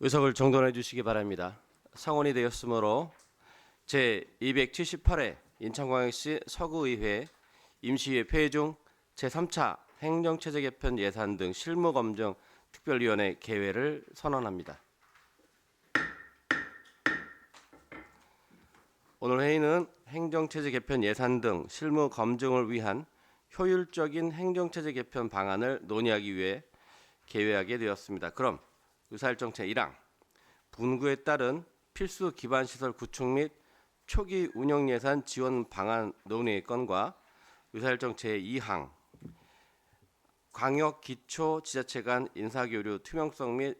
의석을 정돈해 주시기 바랍니다. 상원이 되었으므로 제278회 인천광역시 서구의회 임시회 폐회 중 제3차 행정체제 개편 예산 등 실무검증 특별위원회 개회를 선언합니다. 오늘 회의는 행정체제 개편 예산 등 실무 검증을 위한 효율적인 행정체제 개편 방안을 논의하기 위해 개회하게 되었습니다. 그럼 의사일정 제1항 분구에 따른 필수 기반시설 구축 및 초기 운영 예산 지원 방안 논의 건과 의사일정 제2항 광역 기초 지자체 간 인사교류 투명성 및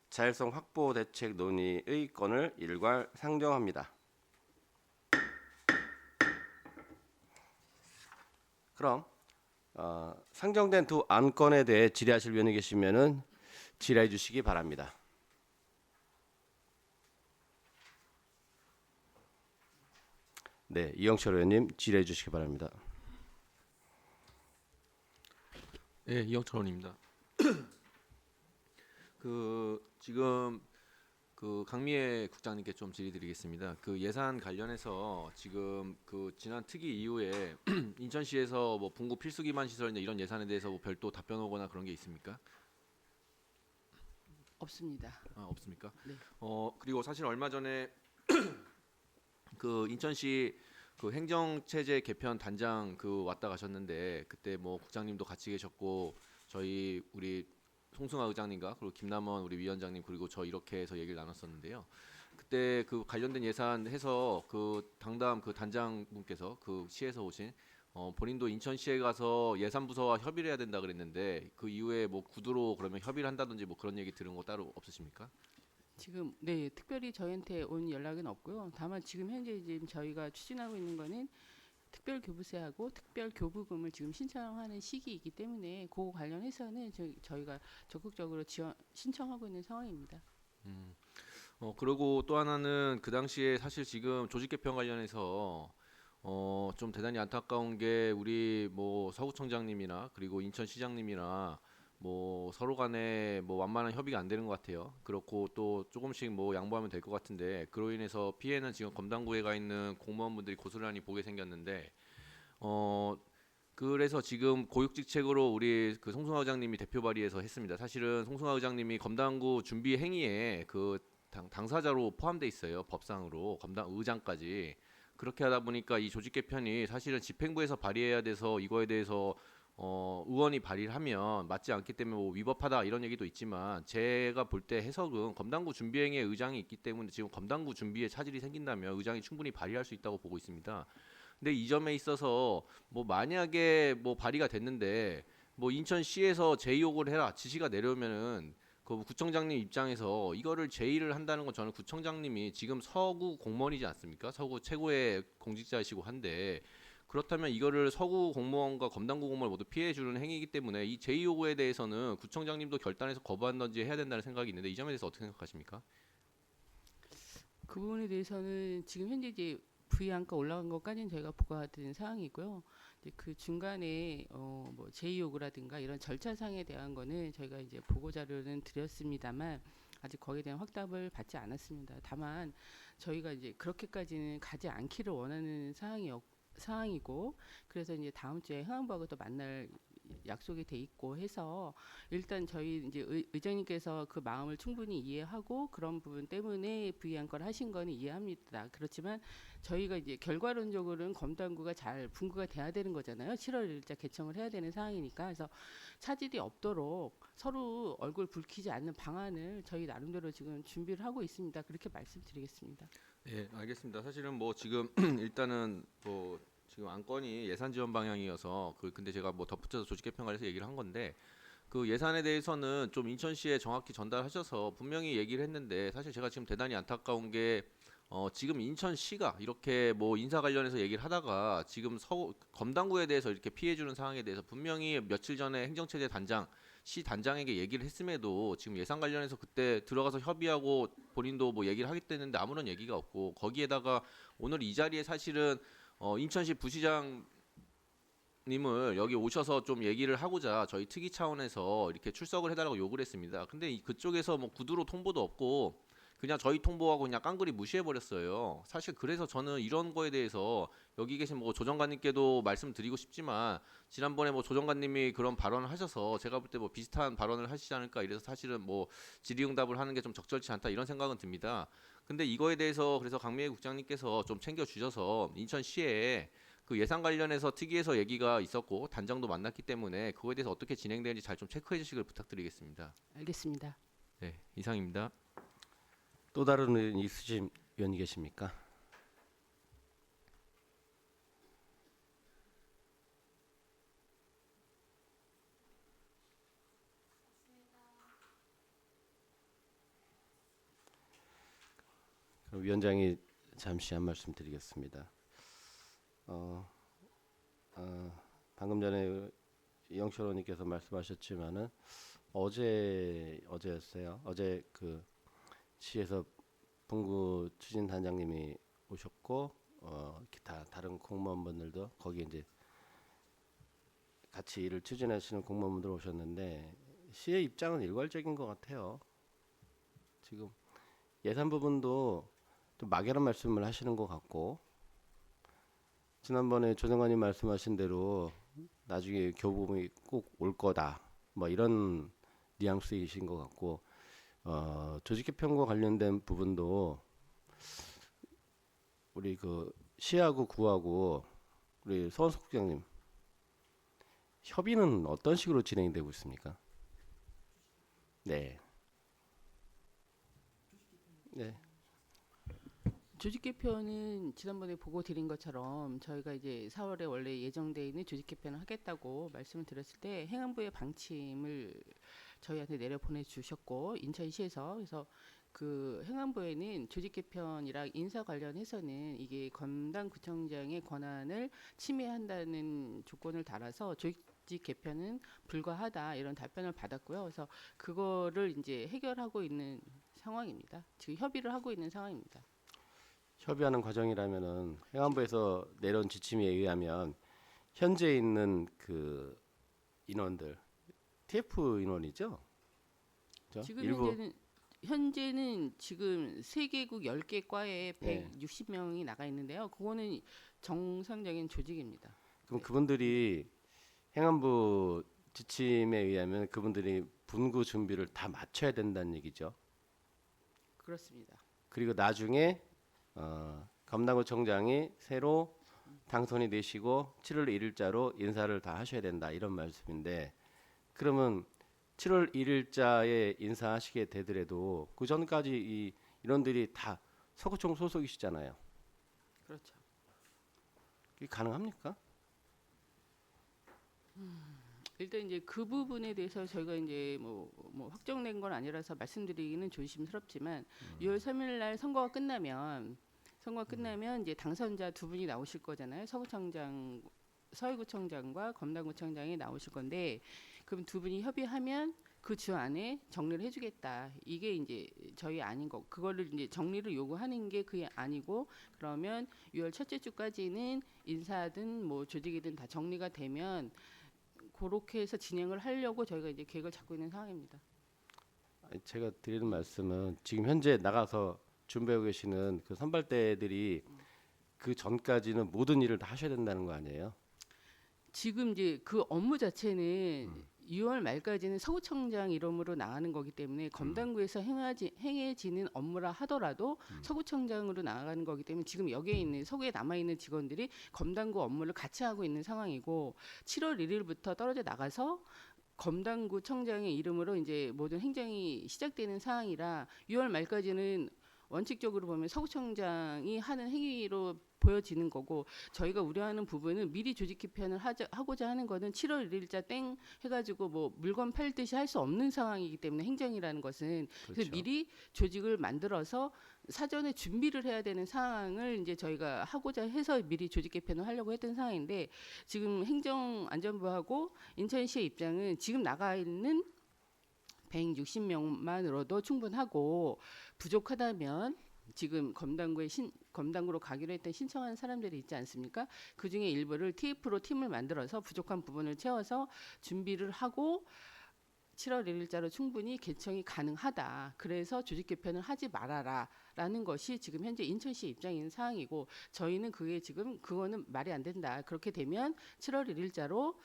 자율성 확보 대책 논의의 건을 일괄 상정합니다. 그럼 상정된 두 안건에 대해 질의하실 위원이 계시면은 질의해 주시기 바랍니다. 네, 이영철 의원님 질의해 주시기 바랍니다. 네, 이영철 의원입니다. 지금 강미애 국장님께 좀 질의드리겠습니다. 예산 관련해서 지금 지난 특위 이후에 인천시에서 뭐 분구 필수 기반 시설 이런 예산에 대해서 뭐 별도 답변 오거나 그런 게 있습니까? 없습니다. 없습니까? 네. 그리고 사실 얼마 전에 인천시 행정체제 개편 단장 왔다 가셨는데 그때 뭐 국장님도 같이 계셨고 우리 송승화 의장님과 그리고 김남원 우리 위원장님 그리고 저 이렇게 해서 얘기를 나눴었는데요. 그때 관련된 예산 해서 당담 단장분께서 시에서 오신 본인도 인천시에 가서 예산부서와 협의를 해야 된다 그랬는데 그 이후에 뭐 구두로 그러면 협의를 한다든지 뭐 그런 얘기 들은 거 따로 없으십니까? 지금 네 특별히 저희한테 온 연락은 없고요. 다만 지금 현재 지금 저희가 추진하고 있는 거는 특별교부세하고 특별교부금을 지금 신청하는 시기이기 때문에 그 관련해서는 저희가 적극적으로 신청하고 있는 상황입니다. 그리고 또 하나는 그 당시에 사실 지금 조직 개편 관련해서 좀 대단히 안타까운 게 우리 뭐 서구청장님이나 그리고 인천시장님이나 뭐 서로 간에 뭐 완만한 협의가 안 되는 것 같아요. 그렇고 또 조금씩 뭐 양보하면 될 것 같은데 그로 인해서 피해는 지금 검단구에 가 있는 공무원분들이 고스란히 보게 생겼는데 그래서 지금 고육직책으로 우리 송승화 의장님이 대표 발의해서 했습니다. 사실은 송승화 의장님이 검단구 준비 행위에 당사자로 포함돼 있어요. 법상으로 검단 의장까지. 그렇게 하다 보니까 이 조직 개편이 사실은 집행부에서 발의해야 돼서 이거에 대해서 의원이 발의를 하면 맞지 않기 때문에 뭐 위법하다 이런 얘기도 있지만 제가 볼 때 해석은 검단구 준비행위에 의장이 있기 때문에 지금 검단구 준비에 차질이 생긴다면 의장이 충분히 발의할 수 있다고 보고 있습니다. 근데 이 점에 있어서 뭐 만약에 뭐 발의가 됐는데 뭐 인천시에서 제의혹을 해라 지시가 내려오면은 구청장님 입장에서 이거를 제의를 한다는 건 저는 구청장님이 지금 서구 공무원이지 않습니까? 서구 최고의 공직자이시고 한데 그렇다면 이거를 서구 공무원과 검단구 공무원을 모두 피해 주는 행위이기 때문에 이 제의 요구에 대해서는 구청장님도 결단해서 거부한다든지 해야 된다는 생각이 있는데 이 점에 대해서 어떻게 생각하십니까? 그 부분에 대해서는 지금 현재 이제 부의안가 올라간 것까지는 저희가 보고가 된 상황이고요. 이제 그 중간에 뭐 제의 요구라든가 이런 절차상에 대한 거는 저희가 이제 보고 자료는 드렸습니다만 아직 거기에 대한 확답을 받지 않았습니다. 다만 저희가 이제 그렇게까지는 가지 않기를 원하는 상황이고 그래서 이제 다음 주에 흥안부하고 또 만날 약속이 돼 있고 해서 일단 저희 이제 의장님께서 그 마음을 충분히 이해하고 그런 부분 때문에 부의안건을 하신 거는 이해합니다. 그렇지만 저희가 이제 결과론적으로는 검단구가 잘 분구가 돼야 되는 거잖아요. 7월 1일자 개청을 해야 되는 상황이니까 그래서 차질이 없도록 서로 얼굴 붉히지 않는 방안을 저희 나름대로 지금 준비를 하고 있습니다. 그렇게 말씀드리겠습니다. 예, 알겠습니다. 사실은 뭐 지금 일단은 뭐 지금 안건이 예산 지원 방향이어서 근데 제가 뭐 덧붙여서 조직 개편 관련해서 얘기를 한 건데 예산에 대해서는 좀 인천시에 정확히 전달하셔서 분명히 얘기를 했는데 사실 제가 지금 대단히 안타까운 게 지금 인천시가 이렇게 뭐 인사 관련해서 얘기를 하다가 지금 검단구에 대해서 이렇게 피해 주는 상황에 대해서 분명히 며칠 전에 행정체제 단장 시 단장에게 얘기를 했음에도 지금 예산 관련해서 그때 들어가서 협의하고 본인도 뭐 얘기를 하겠다 했는데 아무런 얘기가 없고 거기에다가 오늘 이 자리에 사실은 인천시 부시장님 님을 여기 오셔서 좀 얘기를 하고자 저희 특위 차원에서 이렇게 출석을 해달라고 요구를 했습니다. 근데 그쪽에서 뭐 구두로 통보도 없고 그냥 저희 통보하고 그냥 깡그리 무시해버렸어요. 사실 그래서 저는 이런 거에 대해서 여기 계신 뭐 조정관님께도 말씀드리고 싶지만 지난번에 뭐 조정관님이 그런 발언을 하셔서 제가 볼 때 뭐 비슷한 발언을 하시지 않을까 이래서 사실은 뭐 질의응답을 하는 게 좀 적절치 않다 이런 생각은 듭니다. 근데 이거에 대해서 그래서 강미애 국장님께서 좀 챙겨주셔서 인천시에 그 예산 관련해서 특위에서 얘기가 있었고 단장도 만났기 때문에 그거에 대해서 어떻게 진행되는지 잘 좀 체크해 주시길 부탁드리겠습니다. 알겠습니다. 네, 이상입니다. 또 다른 의원 있으신 의원이 계십니까? 그럼 위원장이 잠시 한 말씀 드리겠습니다. 방금 전에 이영철 의원님께서 말씀하셨지만은 어제였어요. 어제 그 시에서 분구 추진 단장님이 오셨고 기타 다른 공무원분들도 거기 이제 같이 일을 추진하시는 공무원분들 오셨는데 시의 입장은 일괄적인 것 같아요. 지금 예산 부분도 좀 막연한 말씀을 하시는 것 같고 지난번에 조정관님 말씀하신 대로 나중에 교부금이 꼭 올 거다 뭐 이런 뉘앙스이신 것 같고 조직 개편과 관련된 부분도 우리 그 시하고 구하고 우리 서원석 국장님 협의는 어떤 식으로 진행되고 있습니까? 네. 네. 조직 개편은 지난번에 보고 드린 것처럼 저희가 이제 4월에 원래 예정돼 있는 조직 개편을 하겠다고 말씀을 드렸을 때 행안부의 방침을 저희한테 내려 보내주셨고 인천시에서 그래서 그 행안부에는 조직 개편이랑 인사 관련해서는 이게 검단구청장의 권한을 침해한다는 조건을 달아서 조직 개편은 불가하다 이런 답변을 받았고요. 그래서 그거를 이제 해결하고 있는 상황입니다. 지금 협의를 하고 있는 상황입니다. 협의하는 과정이라면은 행안부에서 내려온 지침에 의하면 현재 있는 그 인원들 TF 인원이죠? 그죠? 지금 일부 현재는 지금 세개국 10개 과에 네. 160명이 나가 있는데요. 그거는 정상적인 조직입니다. 그럼 그분들이 행안부 지침에 의하면 그분들이 분구 준비를 다 마쳐야 된다는 얘기죠. 그렇습니다. 그리고 나중에 검단구청장이 새로 당선이 되시고 7월 1일자로 인사를 다 하셔야 된다 이런 말씀인데 그러면 7월 1일자에 인사하시게 되더라도 그 전까지 이 인원들이 다 서구청 소속이시잖아요. 그렇죠. 이게 가능합니까? 일단 이제 그 부분에 대해서 저희가 이제 뭐 확정된 건 아니라서 말씀드리기는 조심스럽지만 6월 3일 날 선거가 끝나면 이제 당선자 두 분이 나오실 거잖아요. 서해구청장과 검단구청장이 나오실 건데 그럼 두 분이 협의하면 그 주 안에 정리를 해주겠다. 이게 이제 저희 아닌 거. 그거를 이제 정리를 요구하는 게 그게 아니고 그러면 6월 첫째 주까지는 인사든 뭐 조직이든 다 정리가 되면 그렇게 해서 진행을 하려고 저희가 이제 계획을 잡고 있는 상황입니다. 아니, 제가 드리는 말씀은 지금 현재 나가서 준비하고 계시는 그 선발대들이 그 전까지는 모든 일을 다 하셔야 된다는 거 아니에요? 지금 이제 그 업무 자체는 6월 말까지는 서구청장 이름으로 나가는 거기 때문에 검단구에서 행해지는 업무라 하더라도 서구청장으로 나가는 거기 때문에 지금 여기에 있는 서구에 남아 있는 직원들이 검단구 업무를 같이 하고 있는 상황이고 7월 1일부터 떨어져 나가서 검단구 청장의 이름으로 이제 모든 행정이 시작되는 상황이라 6월 말까지는 원칙적으로 보면 서구청장이 하는 행위로 보여지는 거고 저희가 우려하는 부분은 미리 조직 개편을 하고자 하는 거는 7월 1일자 땡 해가지고 뭐 물건 팔듯이 할 수 없는 상황이기 때문에 행정이라는 것은 그래서 그렇죠. 미리 조직을 만들어서 사전에 준비를 해야 되는 상황을 이제 저희가 하고자 해서 미리 조직 개편을 하려고 했던 상황인데 지금 행정안전부하고 인천시의 입장은 지금 나가 있는 160명만으로도 충분하고 부족하다면 지금 검단구로 가기로 했던 신청한 사람들이 있지 않습니까? 그 중에 일부를 TF로 팀을 만들어서 부족한 부분을 채워서 준비를 하고 7월 1일자로 충분히 개청이 가능하다. 그래서 조직 개편을 하지 말아라라는 것이 지금 현재 인천시 입장인 사항이고 저희는 그게 지금 그거는 말이 안 된다. 그렇게 되면 7월 1일자로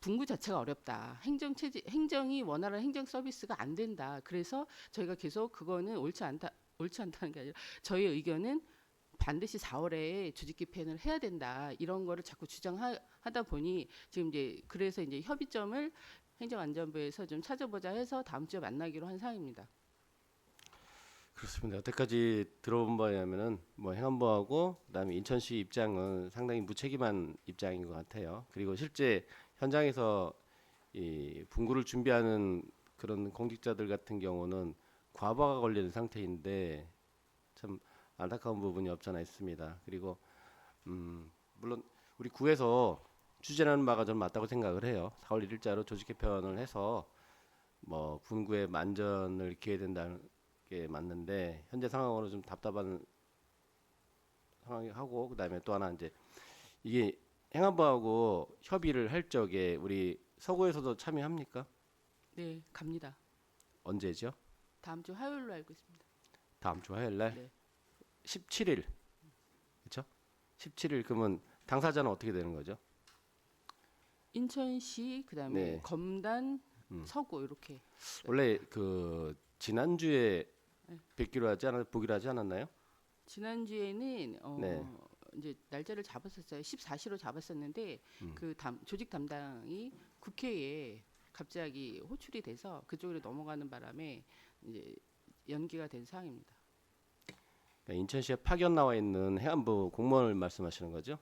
분구 자체가 어렵다. 행정이 원활한 행정 서비스가 안 된다. 그래서 저희가 계속 그거는 옳지 않다는 게 아니라 저희의 의견은 반드시 4월에 조직 개편을 해야 된다. 이런 거를 자꾸 주장하다 보니 지금 이제 그래서 이제 협의점을 행정안전부에서 좀 찾아보자 해서 다음 주에 만나기로 한 상황입니다. 그렇습니다. 여태까지 들어본 바에 하면은 뭐 행안부하고 그다음에 인천시 입장은 상당히 무책임한 입장인 것 같아요. 그리고 실제 현장에서 이 분구를 준비하는 그런 공직자들 같은 경우는 과부하가 걸리는 상태인데 참 안타까운 부분이 없잖아 있습니다. 그리고 물론 우리 구에서 추진하는 바가 좀 맞다고 생각을 해요. 4월 1일자로 조직 개편을 해서 뭐 분구의 만전을 기해야 된다는 게 맞는데 현재 상황으로 좀 답답한 상황이 하고 그다음에 또 하나 이제 이게 행안부하고 협의를 할 적에 우리 서구에서도 참여합니까? 네, 갑니다. 언제죠? 다음 주 화요일로 알고 있습니다. 다음 주 화요일 날 네. 17일. 그렇죠? 17일 그러면 당사자는 어떻게 되는 거죠? 인천시 그다음에 네. 검단 서구 이렇게 원래 그 지난주에 네. 보기로 하지 않았나요? 지난주에는 네. 이제 날짜를 잡았었어요. 14시로 잡았었는데 그 조직 담당이 국회에 갑자기 호출이 돼서 그쪽으로 넘어가는 바람에 이제 연기가 된 사항입니다. 그러니까 인천시에 파견 나와 있는 행안부 공무원을 말씀하시는 거죠?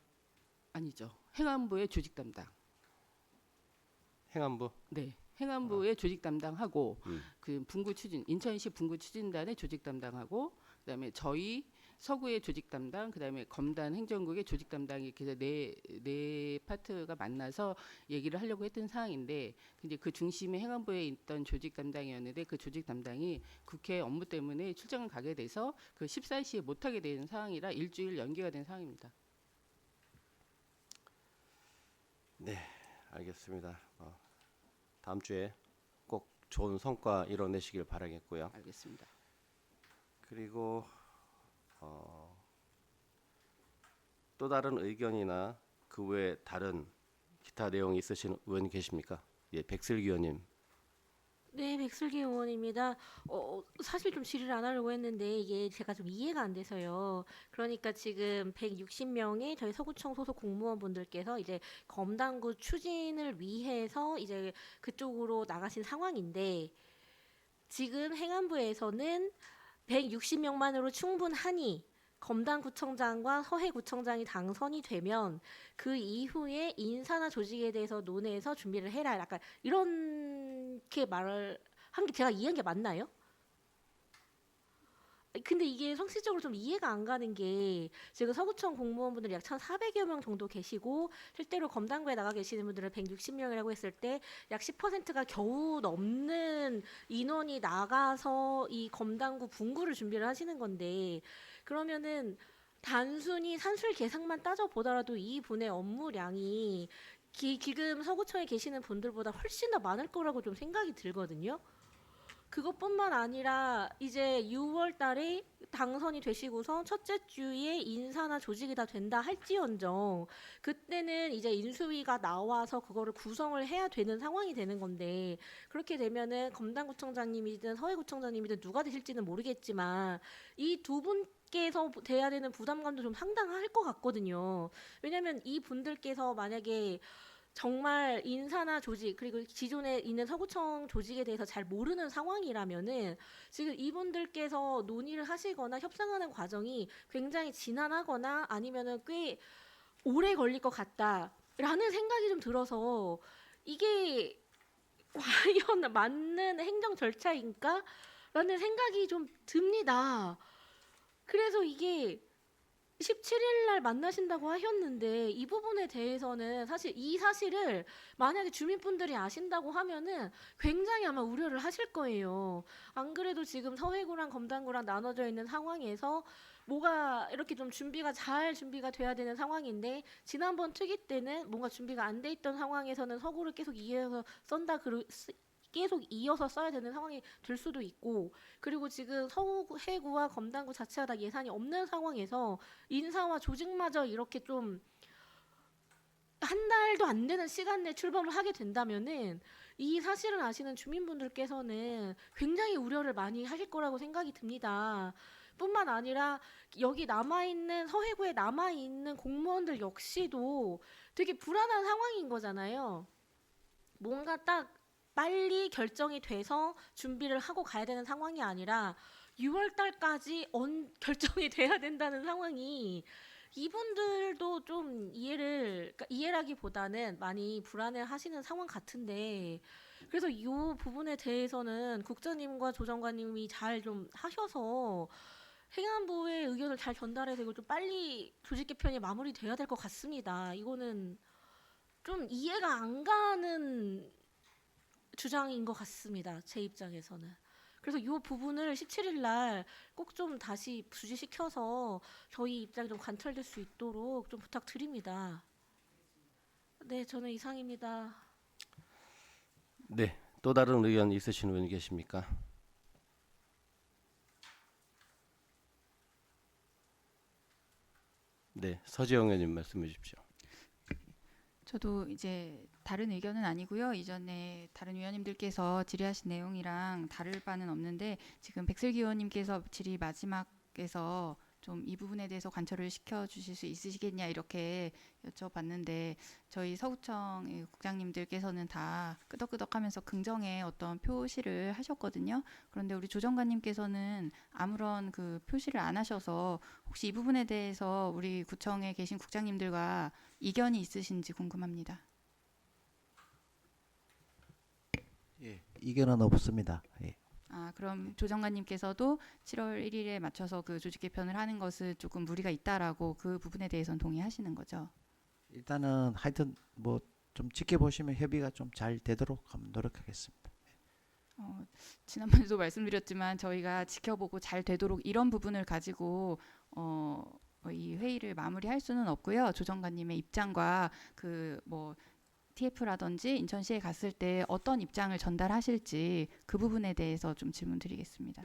아니죠. 행안부의 조직 담당. 행안부? 네. 행안부의 조직 담당하고 음. 그 분구 추진 인천시 분구 추진단의 조직 담당하고 그다음에 저희 서구의 조직 담당 그다음에 검단 행정국의 조직 담당이 이렇게 해서 네 파트가 만나서 얘기를 하려고 했던 사항인데 이제 그 중심에 행안부에 있던 조직 담당이었는데 그 조직 담당이 국회 업무 때문에 출장을 가게 돼서 그 14시에 못 하게 된 상황이라 일주일 연기가 된 상황입니다. 네, 알겠습니다. 다음 주에 꼭 좋은 성과 이뤄내시길 바라겠고요. 알겠습니다. 그리고 또 다른 의견이나 그 외에 다른 기타 내용이 있으신 의원이 계십니까? 예, 백슬기 의원님. 네, 백슬기 의원입니다. 사실 좀 질의를 안 하려고 했는데 이게 제가 좀 이해가 안 돼서요. 그러니까 지금 160명의 저희 서구청 소속 공무원분들께서 이제 검단구 추진을 위해서 이제 그쪽으로 나가신 상황인데 지금 행안부에서는 160명만으로 충분하니 검단구청장과 서해구청장이 당선이 되면 그 이후에 인사나 조직에 대해서 논의해서 준비를 해라. 약간 이렇게 말을 한 게 제가 이해한 게 맞나요? 근데 이게 상식적으로 좀 이해가 안 가는 게 지금 서구청 공무원분들이 약 1,400여 명 정도 계시고 실제로 검단구에 나가 계시는 분들은 160명이라고 했을 때 약 10%가 겨우 넘는 인원이 나가서 이 검단구 분구를 준비를 하시는 건데 그러면은 단순히 산술 계상만 따져보더라도 이 분의 업무량이 지금 서구청에 계시는 분들보다 훨씬 더 많을 거라고 좀 생각이 들거든요. 그것뿐만 아니라 이제 6월 달에 당선이 되시고서 첫째 주에 인사나 조직이 다 된다 할지언정 그때는 이제 인수위가 나와서 그거를 구성을 해야 되는 상황이 되는 건데 그렇게 되면은 검단구청장님이든 서해구청장님이든 누가 되실지는 모르겠지만 이 두 분께서 돼야 되는 부담감도 좀 상당할 것 같거든요. 왜냐하면 이 분들께서 만약에 정말 인사나 조직 그리고 기존에 있는 서구청 조직에 대해서 잘 모르는 상황이라면은 지금 이분들께서 논의를 하시거나 협상하는 과정이 굉장히 지난하거나 아니면은 꽤 오래 걸릴 것 같다라는 생각이 좀 들어서 이게 과연 맞는 행정 절차인가? 라는 생각이 좀 듭니다. 그래서 이게 17일 날 만나신다고 하셨는데 이 부분에 대해서는 사실 이 사실을 만약에 주민분들이 아신다고 하면은 굉장히 아마 우려를 하실 거예요. 안 그래도 지금 서해구랑 검단구랑 나눠져 있는 상황에서 뭐가 이렇게 좀 잘 준비가 돼야 되는 상황인데 지난번 특위 때는 뭔가 준비가 안 돼 있던 상황에서는 서구를 계속 계속 이어서 써야 되는 상황이 될 수도 있고, 그리고 지금 서해구와 검단구 자체가 다 예산이 없는 상황에서 인사와 조직마저 이렇게 좀 한 달도 안 되는 시간 내에 출범을 하게 된다면은 이 사실을 아시는 주민분들께서는 굉장히 우려를 많이 하실 거라고 생각이 듭니다. 뿐만 아니라 여기 남아있는 서해구에 남아있는 공무원들 역시도 되게 불안한 상황인 거잖아요. 뭔가 딱 빨리 결정이 돼서 준비를 하고 가야 되는 상황이 아니라 6월 달까지 결정이 돼야 된다는 상황이 이분들도 좀 그러니까 이해라기보다는 많이 불안해 하시는 상황 같은데, 그래서 이 부분에 대해서는 국장님과 조정관님이 잘 좀 하셔서 행안부의 의견을 잘 전달해서 이거 좀 빨리 조직 개편이 마무리돼야 될 것 같습니다. 이거는 좀 이해가 안 가는 주장인 것 같습니다. 제 입장에서는. 그래서 이 부분을 17일 날 꼭 좀 다시 부지시켜서 저희 입장이 좀 관철될 수 있도록 좀 부탁드립니다. 네, 저는 이상입니다. 네, 또 다른 의견 있으신 분 계십니까? 네, 서지영 의원님 말씀해 주십시오. 저도 이제 다른 의견은 아니고요. 이전에 다른 위원님들께서 질의하신 내용이랑 다를 바는 없는데 지금 백슬기 의원님께서 질의 마지막에서 좀 이 부분에 대해서 관철을 시켜주실 수 있으시겠냐 이렇게 여쭤봤는데 저희 서구청 국장님들께서는 다 끄덕끄덕하면서 긍정의 어떤 표시를 하셨거든요. 그런데 우리 조정관님께서는 아무런 그 표시를 안 하셔서 혹시 이 부분에 대해서 우리 구청에 계신 국장님들과 이견이 있으신지 궁금합니다. 예, 이견은 없습니다. 예. 그럼 조정관님께서도 7월 1일에 맞춰서 그 조직 개편을 하는 것은 조금 무리가 있다라고 그 부분에 대해서는 동의하시는 거죠? 일단은 하여튼 뭐 좀 지켜보시면 협의가 좀 잘 되도록 한번 노력하겠습니다. 지난번에도 말씀드렸지만 저희가 지켜보고 잘 되도록 이런 부분을 가지고 이 회의를 마무리할 수는 없고요. 조정관님의 입장과 그 뭐 TF라든지 인천시에 갔을 때 어떤 입장을 전달하실지 그 부분에 대해서 좀 질문드리겠습니다.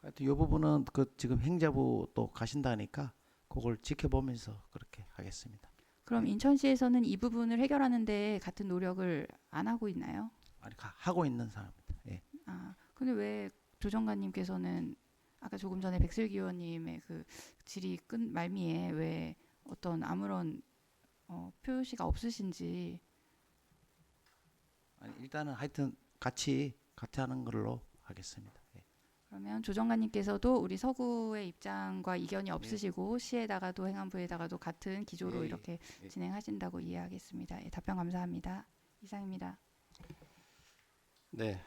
하여튼 이 부분은 그 지금 행자부 또 가신다니까 그걸 지켜보면서 그렇게 하겠습니다. 그럼 인천시에서는 이 부분을 해결하는데 같은 노력을 안 하고 있나요? 아니 하고 있는 사람입니다. 예. 근데 왜 조정관님께서는 아까 조금 전에 백슬기 의원님의 그 질의 끝 말미에 왜 어떤 아무런 표시가 없으신지. 아니 일단은 하여튼 같이 하는 걸로 하겠습니다. 예. 그러면 조정관님께서도 우리 서구의 입장과 이견이 없으시고 시에다가도 행안부에다가도 같은 기조로 예, 이렇게 예. 진행하신다고 이해하겠습니다. 예, 답변 감사합니다. 이상입니다. 네,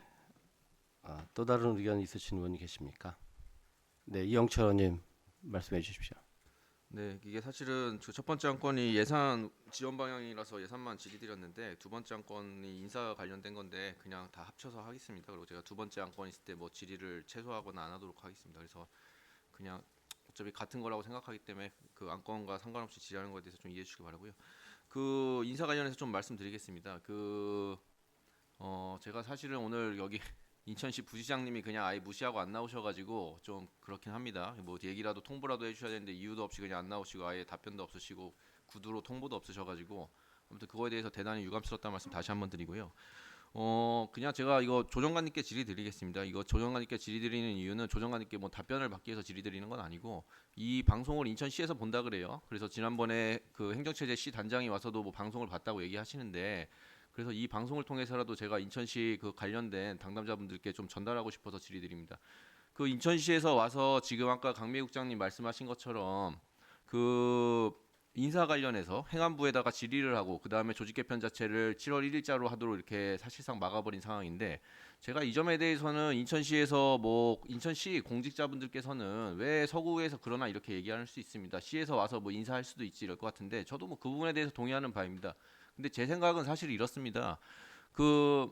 또 다른 의견 있으신 분 계십니까? 네, 이영철 의원님 말씀해 주십시오. 네, 이게 사실은 첫 번째 안건이 예산 지원 방향이라서 예산만 질의드렸는데 두 번째 안건이 인사 관련된 건데 그냥 다 합쳐서 하겠습니다. 그리고 제가 두 번째 안건 있을 때 뭐 질의를 최소화하거나 안 하도록 하겠습니다. 그래서 그냥 어차피 같은 거라고 생각하기 때문에 그 안건과 상관없이 질의하는 거에 대해서 좀 이해해 주시기 바라고요. 그 인사 관련해서 좀 말씀드리겠습니다. 제가 사실은 오늘 여기 인천시 부시장님이 그냥 아예 무시하고 안 나오셔가지고 좀 그렇긴 합니다. 뭐 얘기라도 통보라도 해주셔야 되는데 이유도 없이 그냥 안 나오시고 아예 답변도 없으시고 구두로 통보도 없으셔가지고 아무튼 그거에 대해서 대단히 유감스럽다는 말씀 다시 한번 드리고요. 그냥 제가 이거 조정관님께 질의드리겠습니다. 이거 조정관님께 질의드리는 이유는 조정관님께 뭐 답변을 받기 위해서 질의드리는 건 아니고 이 방송을 인천시에서 본다 그래요. 그래서 지난번에 그 행정체제 시 단장이 와서도 뭐 방송을 봤다고 얘기하시는데. 그래서 이 방송을 통해서라도 제가 인천시 그 관련된 당담자분들께 좀 전달하고 싶어서 질의드립니다. 그 인천시에서 와서 지금 아까 강미애 국장님 말씀하신 것처럼 그 인사 관련해서 행안부에다가 질의를 하고 그 다음에 조직 개편 자체를 7월 1일자로 하도록 이렇게 사실상 막아버린 상황인데 제가 이 점에 대해서는 인천시에서 뭐 인천시 공직자분들께서는 왜 서구에서 그러나 이렇게 얘기할 수 있습니다. 시에서 와서 뭐 인사할 수도 있지 이럴 것 같은데 저도 뭐 그 부분에 대해서 동의하는 바입니다. 근데 제 생각은 사실 이렇습니다. 그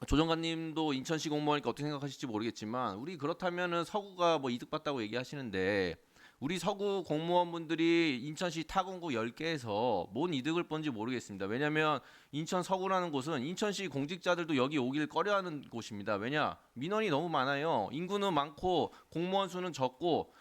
조정관님도 인천시 공무원이니까 어떻게 생각하실지 모르겠지만 우리 그렇다면은 서구가 뭐 이득 봤다고 얘기하시는데 우리 서구 공무원분들이 인천시 타공구 10개에서 뭔 이득을 본지 모르겠습니다. 왜냐하면 인천 서구라는 곳은 인천시 공직자들도 여기 오길 꺼려하는 곳입니다. 왜냐? 민원이 너무 많아요. 인구는 많고 공무원 수는 적고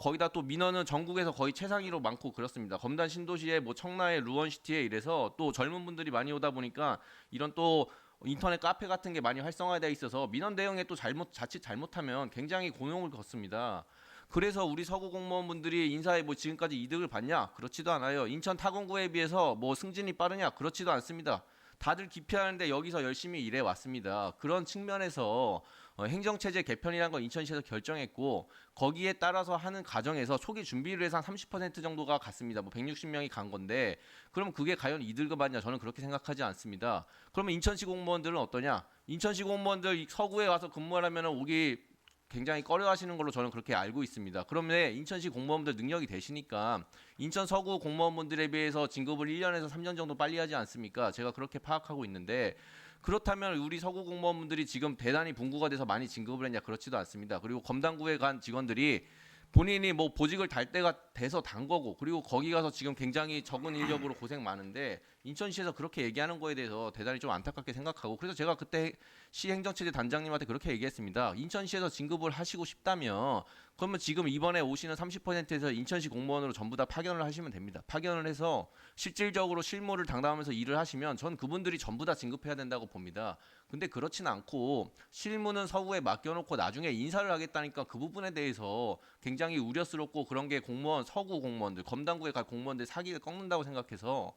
거기다 또 민원은 전국에서 거의 최상위로 많고 그렇습니다. 검단 신도시에 뭐 청라에 루원시티에 이래서 또 젊은 분들이 많이 오다 보니까 이런 또 인터넷 카페 같은 게 많이 활성화되어 있어서 민원 대응에 또 자칫 잘못하면 굉장히 곤혹을 겪습니다. 그래서 우리 서구 공무원분들이 인사에 뭐 지금까지 이득을 봤냐? 그렇지도 않아요. 인천 타공구에 비해서 뭐 승진이 빠르냐? 그렇지도 않습니다. 다들 기피하는데 여기서 열심히 일해 왔습니다. 그런 측면에서 행정체제 개편이라는 건 인천시에서 결정했고 거기에 따라서 하는 과정에서 초기 준비를 해서 한 30% 정도가 갔습니다. 뭐 160명이 간 건데 그럼 그게 과연 이득을 받냐? 저는 그렇게 생각하지 않습니다. 그러면 인천시 공무원들은 어떠냐? 인천시 공무원들 서구에 와서 근무하려면 오기 굉장히 꺼려하시는 걸로 저는 그렇게 알고 있습니다. 그러면 인천시 공무원들 능력이 되시니까 인천 서구 공무원분들에 비해서 진급을 1년에서 3년 정도 빨리 하지 않습니까? 제가 그렇게 파악하고 있는데 그렇다면 우리 서구 공무원분들이 지금 대단히 분구가 돼서 많이 진급을 했냐? 그렇지도 않습니다. 그리고 검단구에 간 직원들이 본인이 뭐 보직을 달 때가 돼서 단 거고 그리고 거기 가서 지금 굉장히 적은 인력으로 고생 많은데 인천시에서 그렇게 얘기하는 거에 대해서 대단히 좀 안타깝게 생각하고 그래서 제가 그때 시행정체제 단장님한테 그렇게 얘기했습니다. 인천시에서 진급을 하시고 싶다면 그러면 지금 이번에 오시는 30%에서 인천시 공무원으로 전부 다 파견을 하시면 됩니다. 파견을 해서 실질적으로 실무를 담당하면서 일을 하시면 전 그분들이 전부 다 진급해야 된다고 봅니다. 근데 그렇지는 않고 실무는 서구에 맡겨놓고 나중에 인사를 하겠다니까 그 부분에 대해서 굉장히 우려스럽고 그런 게 공무원 서구 공무원들 검단구에 갈 공무원들 사기를 꺾는다고 생각해서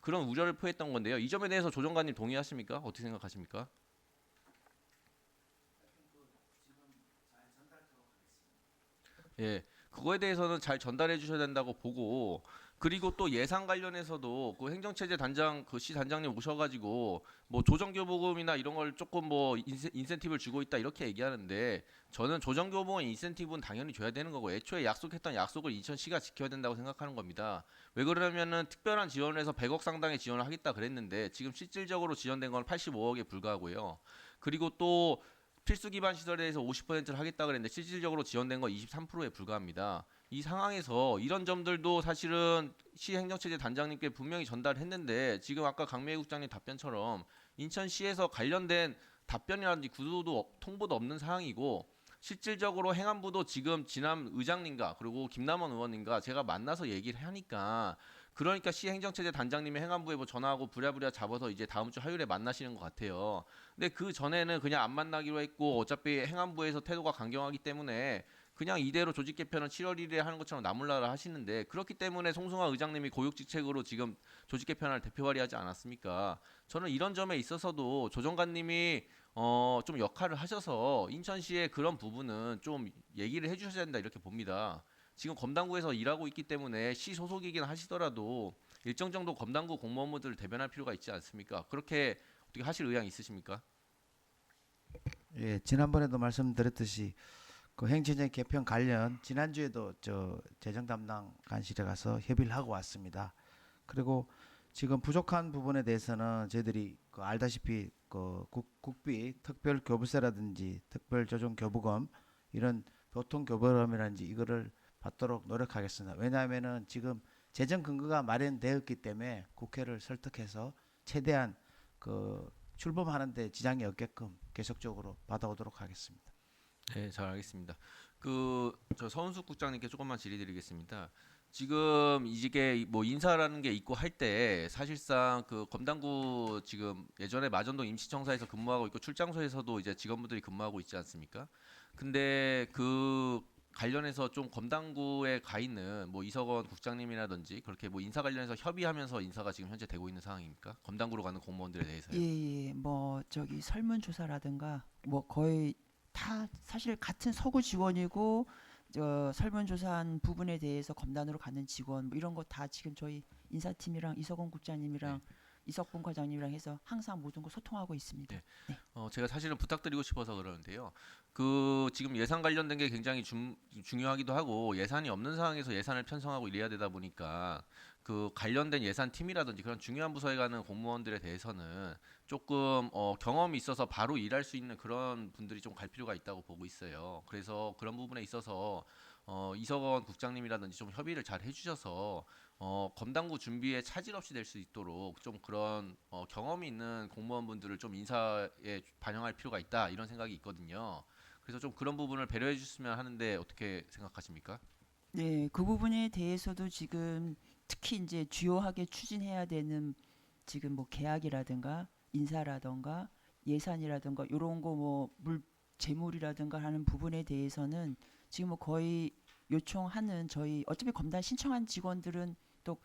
그런 우려를 표했던 건데요. 이 점에 대해서 조정관님 동의하십니까? 어떻게 생각하십니까? 예, 그거에 대해서는 잘 전달해 주셔야 된다고 보고 그리고 또 예산 관련해서도 그 행정체제 단장 그 시 단장님 오셔가지고 뭐 조정교부금이나 이런 걸 조금 뭐 인센티브를 주고 있다 이렇게 얘기하는데 저는 조정교부금 인센티브는 당연히 줘야 되는 거고 애초에 약속했던 약속을 인천시가 지켜야 된다고 생각하는 겁니다. 왜 그러냐면은 특별한 지원을 해서 100억 상당의 지원을 하겠다 그랬는데 지금 실질적으로 지원된 건 85억에 불과하고요. 그리고 또 필수 기반 시설에 대해서 50%를 하겠다 그랬는데 실질적으로 지원된 건 23%에 불과합니다. 이 상황에서 이런 점들도 사실은 시행정체제 단장님께 분명히 전달했는데 지금 아까 강미애 국장님 답변처럼 인천시에서 관련된 답변이라든지 구조도 통보도 없는 상황이고 실질적으로 행안부도 지금 진남 의장님과 그리고 김남원 의원님과 제가 만나서 얘기를 하니까 그러니까 시행정체제 단장님이 행안부에 뭐 전화하고 부랴부랴 잡아서 이제 다음 주 화요일에 만나시는 것 같아요. 근데 그 전에는 그냥 안 만나기로 했고 어차피 행안부에서 태도가 강경하기 때문에 그냥 이대로 조직 개편은 7월 1일에 하는 것처럼 나몰라라 하시는데 그렇기 때문에 송승환 의장님이 고육직책으로 지금 조직 개편을 대표 발의하지 않았습니까? 저는 이런 점에 있어서도 조정관님이 좀 역할을 하셔서 인천시의 그런 부분은 좀 얘기를 해주셔야 된다 이렇게 봅니다. 지금 검단구에서 일하고 있기 때문에 시 소속이긴 하시더라도 일정 정도 검단구 공무원분들을 대변할 필요가 있지 않습니까? 그렇게 어떻게 하실 의향이 있으십니까? 예, 지난번에도 말씀드렸듯이 그 행정체 개편 관련 지난주에도 저 재정 담당 간실에 가서 협의를 하고 왔습니다. 그리고 지금 부족한 부분에 대해서는 저희들이 그 알다시피 그 국비 특별 교부세라든지 특별 조정 교부금 이런 교통 교부금이라든지 이거를 받도록 노력하겠습니다. 왜냐하면은 지금 재정 근거가 마련되었기 때문에 국회를 설득해서 최대한 그 출범하는데 지장이 없게끔 계속적으로 받아오도록 하겠습니다. 네, 잘 알겠습니다. 저 서은숙 국장님께 조금만 질의드리겠습니다. 지금 이게 뭐 인사라는 게 있고 할 때 사실상 그 검단구 지금 예전에 마전동 임시청사에서 근무하고 있고 출장소에서도 이제 직원분들이 근무하고 있지 않습니까? 근데 그 관련해서 좀 검단구에 가 있는 뭐 이석원 국장님이라든지 그렇게 뭐 인사 관련해서 협의하면서 인사가 지금 현재 되고 있는 상황입니까? 검단구로 가는 공무원들에 대해서요. 예, 뭐 저기 설문조사라든가 뭐 거의 다 사실 같은 서구 지원이고 설문조사한 부분에 대해서 검단으로 가는 직원 뭐 이런 거 다 지금 저희 인사팀이랑 이석원 국장님이랑 이석분 과장님이랑 해서 항상 모든 거 소통하고 있습니다. 네. 제가 사실은 부탁드리고 싶어서 그러는데요. 그 지금 예산 관련된 게 굉장히 중요하기도 하고 예산이 없는 상황에서 예산을 편성하고 이래야 되다 보니까 그 관련된 예산팀이라든지 그런 중요한 부서에 가는 공무원들에 대해서는 조금 경험이 있어서 바로 일할 수 있는 그런 분들이 좀 갈 필요가 있다고 보고 있어요. 그래서 그런 부분에 있어서 이석원 국장님이라든지 좀 협의를 잘 해주셔서 검단구 준비에 차질 없이 될 수 있도록 좀 그런 경험이 있는 공무원분들을 좀 인사에 반영할 필요가 있다 이런 생각이 있거든요. 그래서 좀 그런 부분을 배려해 주셨으면 하는데 어떻게 생각하십니까? 네, 그 부분에 대해서도 지금 특히 이제 주요하게 추진해야 되는 지금 뭐 계약이라든가 인사라든가 예산이라든가 이런 거 뭐 재물이라든가 하는 부분에 대해서는 지금 뭐 거의 요청하는 저희 어차피 검단 신청한 직원들은 또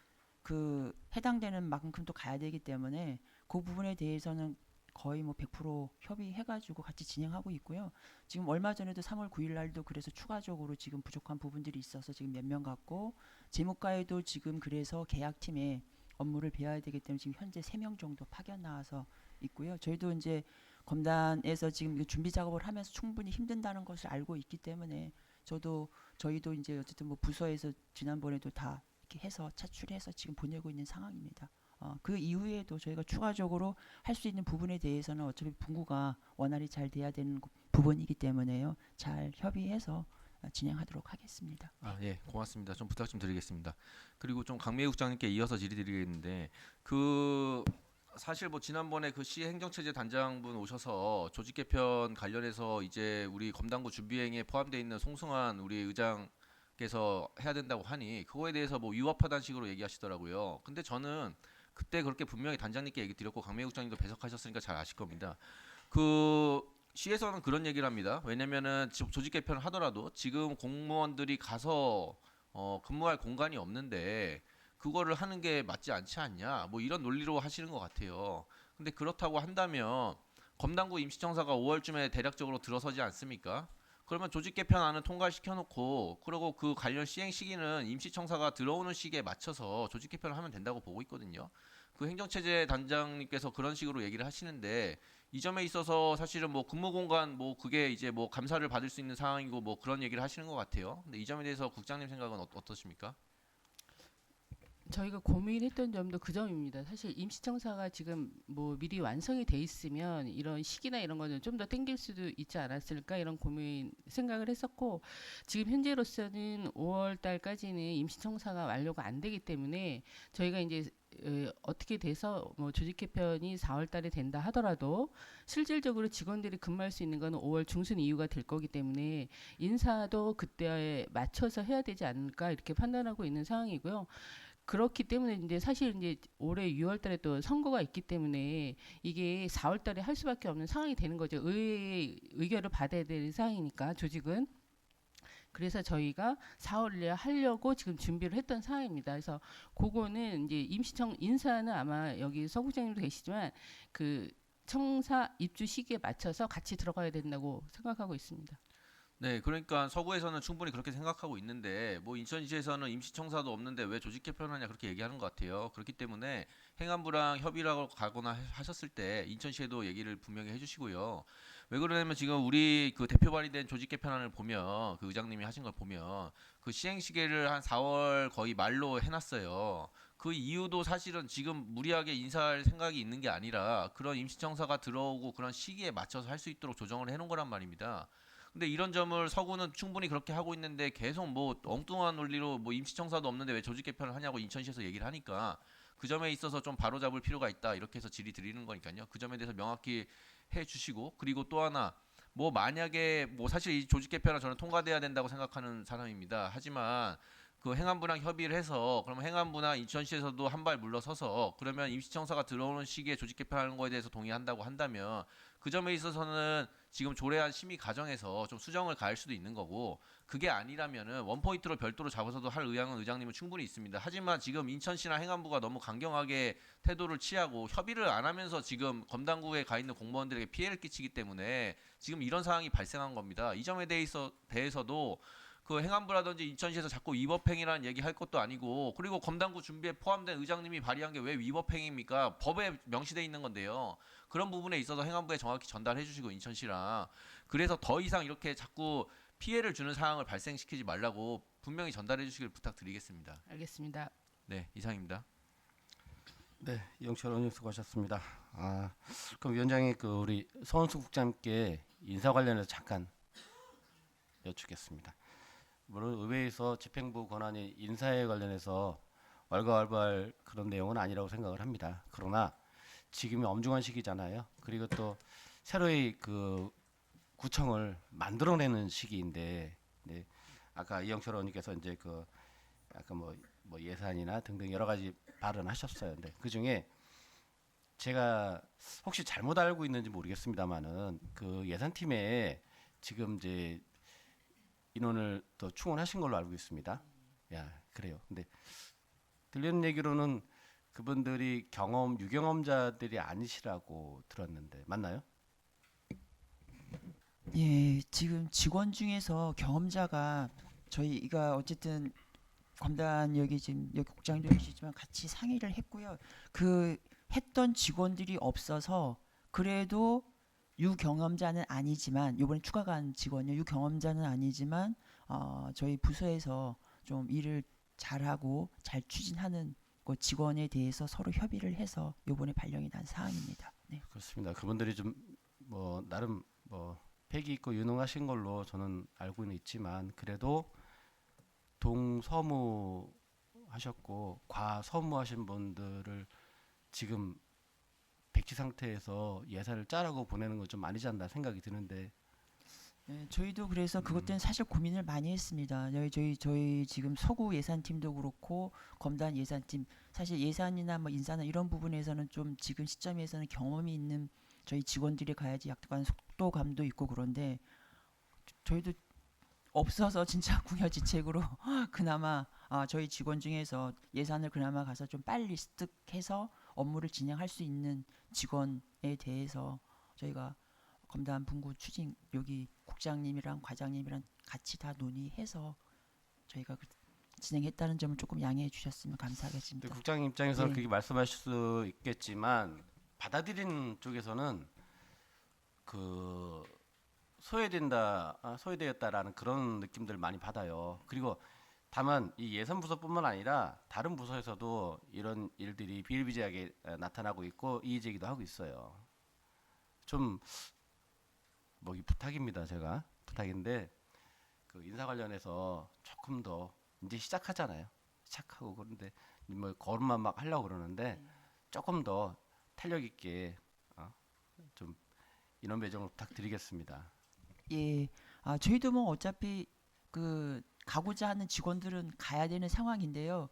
그 해당되는 만큼 또 가야 되기 때문에 그 부분에 대해서는 거의 뭐 100% 협의해가지고 같이 진행하고 있고요. 지금 얼마 전에도 3월 9일 날도 그래서 추가적으로 지금 부족한 부분들이 있어서 지금 몇 명 갖고 재무과에도 지금 그래서 계약팀에 업무를 배워야 되기 때문에 지금 현재 3명 정도 파견 나와서 있고요. 저희도 이제 검단에서 지금 이거 준비 작업을 하면서 충분히 힘든다는 것을 알고 있기 때문에 저희도 이제 어쨌든 뭐 부서에서 지난번에도 다 이렇게 해서 차출해서 지금 보내고 있는 상황입니다. 그 이후에도 저희가 추가적으로 할 수 있는 부분에 대해서는 어차피 분구가 원활히 잘 돼야 되는 부분이기 때문에요. 잘 협의해서 진행하도록 하겠습니다. 예, 고맙습니다. 좀 부탁 좀 드리겠습니다. 그리고 좀 강미애 국장님께 이어서 질의드리겠는데 그 사실 뭐 지난번에 그 시 행정체제 단장분 오셔서 조직 개편 관련해서 이제 우리 검단구 준비행에 포함되어 있는 송승환 우리 의장께서 해야 된다고 하니 그거에 대해서 뭐 위법하다는 식으로 얘기하시더라고요. 근데 저는 그때 그렇게 분명히 단장님께 얘기 드렸고 강미애 국장님도 배석하셨으니까 잘 아실 겁니다. 그 시에서는 그런 얘기를 합니다. 왜냐면은 조직 개편을 하더라도 지금 공무원들이 가서 근무할 공간이 없는데 그거를 하는 게 맞지 않지 않냐 뭐 이런 논리로 하시는 것 같아요. 근데 그렇다고 한다면 검단구 임시청사가 5월쯤에 대략적으로 들어서지 않습니까? 그러면 조직 개편안을 통과시켜놓고 그리고 그 관련 시행 시기는 임시청사가 들어오는 시기에 맞춰서 조직 개편을 하면 된다고 보고 있거든요. 그 행정체제 단장님께서 그런 식으로 얘기를 하시는데 이 점에 있어서 사실은 뭐 근무 공간 뭐 그게 이제 뭐 감사를 받을 수 있는 상황이고 뭐 그런 얘기를 하시는 것 같아요. 근데 이 점에 대해서 국장님 생각은 어떠십니까? 저희가 고민했던 점도 그 점입니다. 사실 임시청사가 지금 뭐 미리 완성이 돼 있으면 이런 시기나 이런 거는 좀 더 땡길 수도 있지 않았을까 이런 고민 생각을 했었고 지금 현재로서는 5월 달까지는 임시청사가 완료가 안 되기 때문에 저희가 이제 어떻게 돼서 뭐 조직 개편이 4월 달에 된다 하더라도 실질적으로 직원들이 근무할 수 있는 건 5월 중순 이후가 될 거기 때문에 인사도 그때에 맞춰서 해야 되지 않을까 이렇게 판단하고 있는 상황이고요. 그렇기 때문에 이제 사실 이제 올해 6월 달에 또 선거가 있기 때문에 이게 4월 달에 할 수밖에 없는 상황이 되는 거죠. 의회의 의결을 받아야 되는 상황이니까 조직은. 그래서 저희가 4월에 하려고 지금 준비를 했던 상황입니다. 그래서 그거는 이제 임시청 인사는 아마 여기 서 국장님도 계시지만 그 청사 입주 시기에 맞춰서 같이 들어가야 된다고 생각하고 있습니다. 네, 그러니까 서구에서는 충분히 그렇게 생각하고 있는데 뭐 인천시에서는 임시청사도 없는데 왜 조직 개편하냐 그렇게 얘기하는 것 같아요. 그렇기 때문에 행안부랑 협의를 가거나 하셨을 때 인천시에도 얘기를 분명히 해주시고요. 왜 그러냐면 지금 우리 그 대표 발의된 조직 개편안을 보면 그 의장님이 하신 걸 보면 그 시행 시기를 한 4월 거의 말로 해놨어요. 그 이유도 사실은 지금 무리하게 인사할 생각이 있는 게 아니라 그런 임시청사가 들어오고 그런 시기에 맞춰서 할 수 있도록 조정을 해놓은 거란 말입니다. 근데 이런 점을 서구는 충분히 그렇게 하고 있는데 계속 뭐 엉뚱한 논리로 뭐 임시청사도 없는데 왜 조직 개편을 하냐고 인천시에서 얘기를 하니까 그 점에 있어서 좀 바로잡을 필요가 있다 이렇게 해서 질의 드리는 거니까요. 그 점에 대해서 명확히 해주시고 그리고 또 하나 뭐 만약에 뭐 사실 이 조직 개편은 저는 통과돼야 된다고 생각하는 사람입니다. 하지만 그 행안부랑 협의를 해서 그러면 행안부나 인천시에서도 한 발 물러서서 그러면 임시청사가 들어오는 시기에 조직 개편하는 거에 대해서 동의한다고 한다면 그 점에 있어서는 지금 조례안 심의 과정에서 좀 수정을 가할 수도 있는 거고 그게 아니라면은 원포인트로 별도로 잡아서도 할 의향은 의장님은 충분히 있습니다. 하지만 지금 인천시나 행안부가 너무 강경하게 태도를 취하고 협의를 안 하면서 지금 검단구에 가 있는 공무원들에게 피해를 끼치기 때문에 지금 이런 상황이 발생한 겁니다. 이 점에 대해서도 그 행안부라든지 인천시에서 자꾸 위법행위라는 얘기 할 것도 아니고 그리고 검단구 준비에 포함된 의장님이 발의한 게 왜 위법행위입니까? 법에 명시돼 있는 건데요. 그런 부분에 있어서 행안부에 정확히 전달해 주시고 인천시랑 그래서 더 이상 이렇게 자꾸 피해를 주는 상황을 발생시키지 말라고 분명히 전달해 주시길 부탁드리겠습니다. 알겠습니다. 네, 이상입니다. 네, 이영철 의원님 수고하셨습니다. 그럼 위원장이 그 우리 서은수 국장님께 인사 관련해서 잠깐 여쭙겠습니다. 물론 의회에서 집행부 권한이 인사에 관련해서 왈가왈부할 그런 내용은 아니라고 생각을 합니다. 그러나 지금이 엄중한 시기잖아요. 그리고 또 새로이 그 구청을 만들어내는 시기인데, 네, 아까 이영철 의원님께서 이제 그 아까 뭐 예산이나 등등 여러 가지 발언하셨어요. 근데 그 중에 제가 혹시 잘못 알고 있는지 모르겠습니다만은 그 예산팀에 지금 이제 인원을 더 충원하신 걸로 알고 있습니다. 야, 그래요. 근데 들리는 얘기로는 그분들이 유경험자들이 아니시라고 들었는데 맞나요? 예, 지금 직원 중에서 경험자가 저희가 어쨌든 검단 여기 지금 여기 국장도 계시지만 같이 상의를 했고요. 그 했던 직원들이 없어서 그래도 유경험자는 아니지만 이번에 추가가 한 직원이요. 유경험자는 아니지만 저희 부서에서 좀 일을 잘하고 잘 추진하는 그 직원에 대해서 서로 협의를 해서 이번에 발령이 난 사항입니다. 네. 그렇습니다. 그분들이 좀 뭐 나름 뭐 패기 있고 유능하신 걸로 저는 알고는 있지만 그래도 동서무 하셨고 과서무 하신 분들을 지금 백지 상태에서 예산을 짜라고 보내는 건 좀 아니지 않나 생각이 드는데 네, 저희도 그래서 그것 때문에 사실 고민을 많이 했습니다. 저희 지금 서구 예산팀도 그렇고 검단 예산팀 사실 예산이나 뭐 인사나 이런 부분에서는 좀 지금 시점에서는 경험이 있는 저희 직원들이 가야지 약간 속도감도 있고 그런데 저희도 없어서 진짜 궁여지책으로 그나마 저희 직원 중에서 예산을 그나마 가서 좀 빨리 습득해서 업무를 진행할 수 있는 직원에 대해서 저희가 검단 분구 추진 여기 국장님이랑 과장님이랑 같이 다 논의해서 저희가 진행했다는 점을 조금 양해해 주셨으면 근데 감사하겠습니다. 국장님 입장에서는 네. 그렇게 말씀하실 수 있겠지만 받아들이는 쪽에서는 그 소외되었다라는 그런 느낌들 많이 받아요. 그리고 다만 이 예산부서뿐만 아니라 다른 부서에서도 이런 일들이 비일비재하게 나타나고 있고 이의제기도 하고 있어요. 좀 뭐 이 부탁입니다. 제가 부탁인데 그 인사 관련해서 조금 더 이제 시작하잖아요. 시작하고 그런데 뭐 거름만 막 하려고 그러는데 조금 더 탄력 있게 좀 인원 배정을 부탁드리겠습니다. 예, 저희도 뭐 어차피 그 가고자 하는 직원들은 가야 되는 상황인데요.